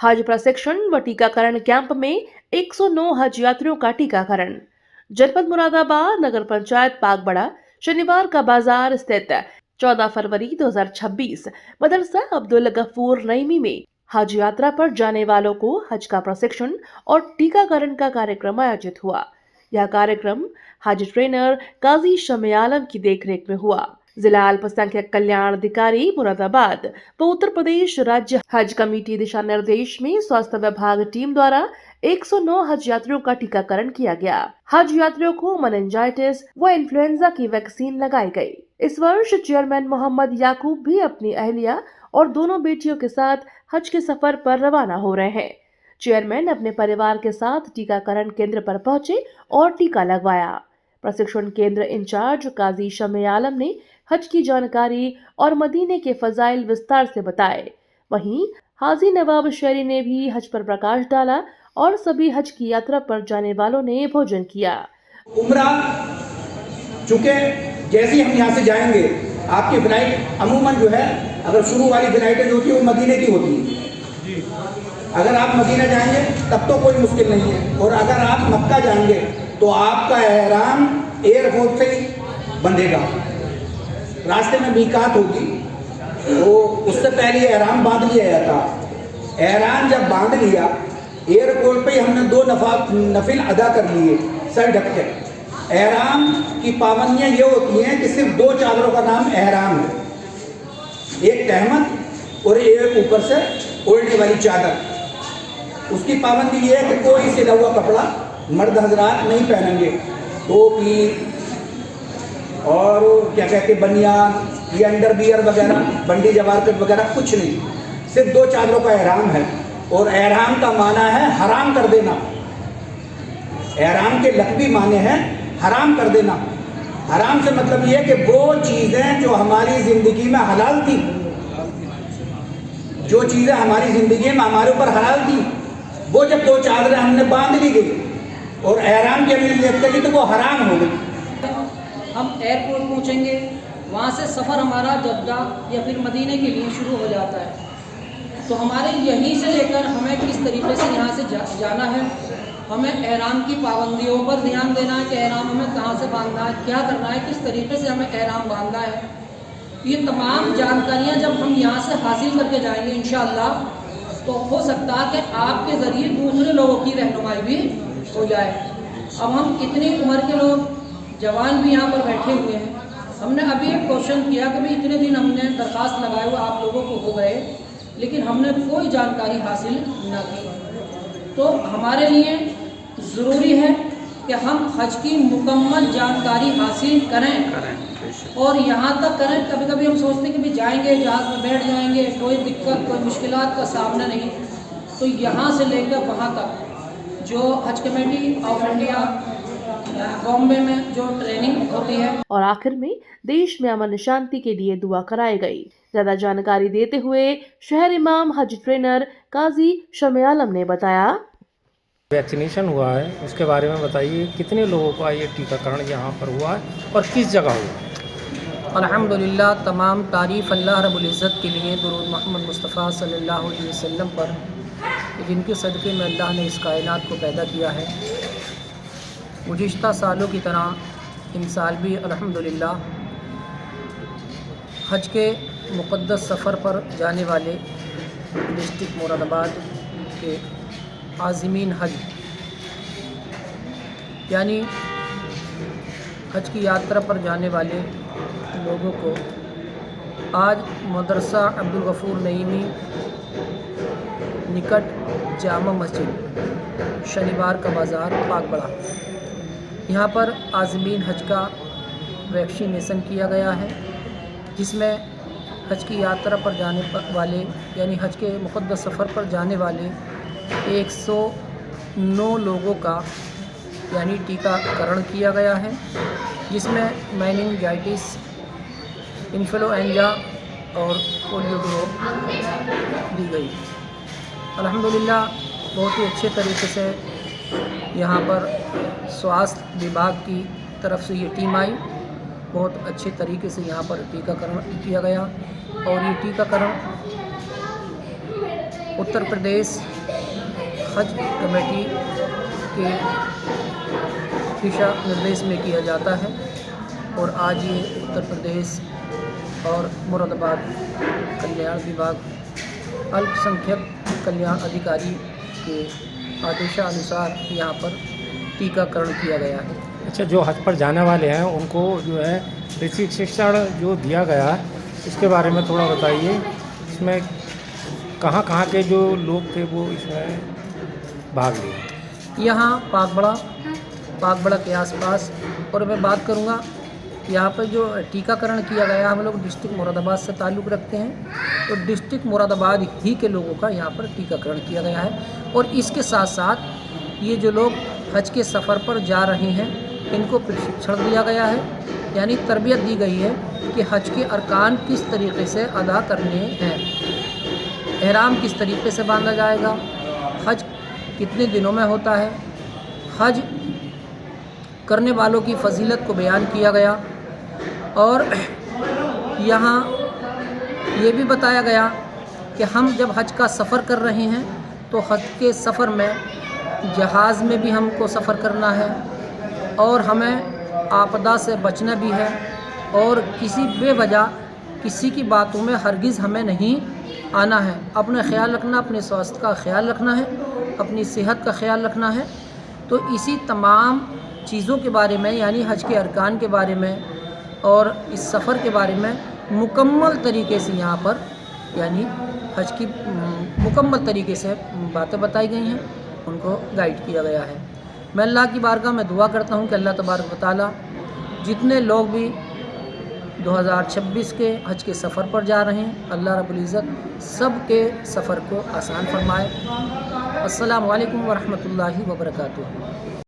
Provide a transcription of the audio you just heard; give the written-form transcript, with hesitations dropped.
हज प्रशिक्षण व टीकाकरण कैंप में 109 हज यात्रियों का टीकाकरण। जनपद मुरादाबाद नगर पंचायत पागबड़ा शनिवार का बाजार स्थित 14 फरवरी 2026 मदरसा अब्दुल गफूर नईमी में हज यात्रा पर जाने वालों को हज का प्रशिक्षण और टीकाकरण का कार्यक्रम आयोजित हुआ। यह कार्यक्रम हज ट्रेनर काजी शमे आलम की देखरेख में हुआ। जिला अल्पसंख्यक कल्याण अधिकारी मुरादाबाद व उत्तर प्रदेश राज्य हज कमेटी दिशा निर्देश में स्वास्थ्य विभाग टीम द्वारा 109 हज यात्रियों का टीकाकरण किया गया। हज यात्रियों को मेनिंजाइटिस व इन्फ्लुएंजा की वैक्सीन लगाई गई। इस वर्ष चेयरमैन मोहम्मद याकूब भी अपनी अहलिया और दोनों बेटियों के साथ हज के सफर पर रवाना हो रहे हैं। चेयरमैन अपने परिवार के साथ टीकाकरण केंद्र पर पहुंचे और टीका लगवाया। प्रशिक्षण केंद्र इंचार्ज काजी शमे आलम ने हज की जानकारी और मदीने के फजाइल विस्तार से बताए। वहीं हाजी नवाब शेरी ने भी हज पर प्रकाश डाला और सभी हज की यात्रा पर जाने वालों ने भोजन किया। उम्रा चूंकि जैसे हम यहाँ से जाएंगे, आपकी फ्लाइट अमूमन जो है, अगर शुरू वाली फ्लाइटें जो होती है वो मदीने की होती है। अगर आप मदीना जाएंगे तब तो कोई मुश्किल नहीं है, और अगर आप मक्का जाएंगे तो आपका एहराम एयरपोर्ट से ही बंधेगा। रास्ते में मीकात होगी, तो उससे पहले एहराम बांध लिया जाता। एहराम जब बांध लिया, एयरपोर्ट पे हमने 2 नफिल अदा कर लिए सर ढक के। एहराम की पाबंदियां ये होती हैं कि सिर्फ 2 चादरों का नाम एहराम है, एक तहमत और एक ऊपर से ओढ़ने वाली चादर। उसकी पाबंदी ये है कि कोई सिला हुआ कपड़ा मर्द हजरात नहीं पहनेंगे, टोपी और क्या कहते बनियान या अंडरवियर वगैरह, बंडी जवारकट वगैरह कुछ नहीं। सिर्फ 2 चादरों का एहराम है, और एहराम का माना है हराम कर देना। एहराम के लफ्ज़ी माने हैं हराम कर देना। हराम से मतलब ये है कि वो चीज़ें जो हमारी ज़िंदगी में हलाल थी, जो चीज़ें हमारी ज़िंदगी में हमारे ऊपर हलाल थी, वो जब 2 चादरें हमने बांध ली गई और एहराम की हमने नियत करी तो वो हराम हो गई। हम एयरपोर्ट पहुंचेंगे, वहाँ से सफ़र हमारा जद्दा या फिर मदीने के लिए शुरू हो जाता है। तो हमारे यहीं से लेकर हमें किस तरीके से यहाँ से जाना है, हमें एहराम की पाबंदियों पर ध्यान देना है कि एहराम हमें कहाँ से बांधना है, क्या करना है, किस तरीके से हमें एहराम बांधना है। ये तमाम जानकारियाँ जब हम यहाँ से हासिल करके जाएंगे इंशाअल्लाह, तो हो सकता है कि आपके ज़रिए दूसरे लोगों की रहनुमाई भी हो जाए। अब हम इतनी उम्र के लोग जवान भी यहाँ पर बैठे हुए हैं। हमने अभी एक क्वेश्चन किया कि भाई इतने दिन हमने दरख्वास्त लगाए हुए आप लोगों को हो गए, लेकिन हमने कोई जानकारी हासिल न की। तो हमारे लिए ज़रूरी है कि हम हज की मुकम्मल जानकारी हासिल करें और यहाँ तक करें। कभी कभी हम सोचते हैं कि भाई जाएंगे, जहाज़ में बैठ जाएंगे, कोई दिक्कत कोई मुश्किलात का सामना नहीं। तो यहाँ से लेकर वहाँ तक जो हज कमेटी ऑफ इंडिया बॉम्बे में जो ट्रेनिंग होती है, और आखिर में देश में अमन शांति के लिए दुआ कराई गई। ज्यादा जानकारी देते हुए शहर इमाम हज ट्रेनर काजी शमे आलम ने बताया, वैक्सीनेशन हुआ है, उसके बारे में बताइए। कितने लोगों का ये टीकाकरण यहाँ पर हुआ है और किस जगह हुआ? अल्हम्दुलिल्लाह, तमाम तारीफ़ अल्लाह रब्बुल इज़्ज़त के लिए, दुरूद मोहम्मद मुस्तफ़ा सल्लल्लाहु अलैहि वसल्लम पर, जिनके सदक़े में अल्लाह ने इस कायनात को पैदा किया है। गुज़िश्ता सालों की तरह इन साल भी अल्हम्दुलिल्लाह हज के मुक़द्दस सफ़र पर जाने वाले डिस्ट्रिक्ट मुरादाबाद के आज़मीन हज यानी हज की यात्रा पर जाने वाले लोगों को आज मदरसा अब्दुल गफूर नईमी निकट जामा मस्जिद शनिवार का बाज़ार पागबड़ा, यहाँ पर आज़मीन हज का वैक्सीनेशन किया गया है, जिसमें हज की यात्रा पर जाने वाले यानी हज के मुक़द्दस सफ़र पर जाने वाले 109 लोगों का यानी टीकाकरण किया गया है, जिसमें मेनिंजाइटिस, इन्फ्लुएंजा और पोलियो ड्रॉप दी गई। अल्हम्दुलिल्लाह बहुत ही अच्छे तरीके से यहाँ पर स्वास्थ्य विभाग की तरफ से ये टीम आई, बहुत अच्छे तरीके से यहाँ पर टीकाकरण किया गया और ये टीकाकरण उत्तर प्रदेश हज कमेटी के दिशा निर्देश में किया जाता है और आज ये उत्तर प्रदेश और मुरादाबाद कल्याण विभाग अल्पसंख्यक कल्याण अधिकारी के आदेशानुसार यहाँ पर टीकाकरण किया गया है। अच्छा, जो हज पर जाने वाले हैं उनको जो है बेसिक शिक्षण जो दिया गया है इसके बारे में थोड़ा बताइए। इसमें कहाँ कहाँ के जो लोग थे वो इसमें भाग लिए? यहाँ पागबड़ा के आसपास, और मैं बात करूँगा यहाँ पर जो टीकाकरण किया गया, हम लोग डिस्ट्रिक्ट मुरादाबाद से ताल्लुक़ रखते हैं, तो डिस्ट्रिक्ट मुरादाबाद ही के लोगों का यहाँ पर टीकाकरण किया गया है। और इसके साथ साथ ये जो लोग हज के सफ़र पर जा रहे हैं इनको प्रशिक्षण दिया गया है, यानी तरबियत दी गई है कि हज के अरकान किस तरीके से अदा करने हैं, एहराम किस तरीके से बांधा जाएगा, हज कितने दिनों में होता है, हज करने वालों की फजीलत को बयान किया गया। और यहाँ ये भी बताया गया कि हम जब हज का सफ़र कर रहे हैं तो हज के सफ़र में जहाज़ में भी हमको सफ़र करना है और हमें आपदा से बचना भी है, और किसी बेवजह किसी की बातों में हरगिज़ हमें नहीं आना है। अपने ख्याल रखना, अपने स्वास्थ्य का ख्याल रखना है, अपनी सेहत का ख्याल रखना है। तो इसी तमाम चीज़ों के बारे में, यानी हज के अरकान के बारे में और इस सफ़र के बारे में मुकम्मल तरीके से यहाँ पर, यानी हज की मुकम्मल तरीके से बातें बताई गई हैं, उनको गाइड किया गया है। मैं अल्लाह की बारगाह में दुआ करता हूँ कि अल्लाह तबारक व तआला जितने लोग भी 2026 के हज के सफ़र पर जा रहे हैं, अल्लाह रब्बुल इज़्ज़त सब के सफ़र को आसान फरमाए। अस्सलामु अलैकुम व रहमतुल्लाहि व बरकातुहू।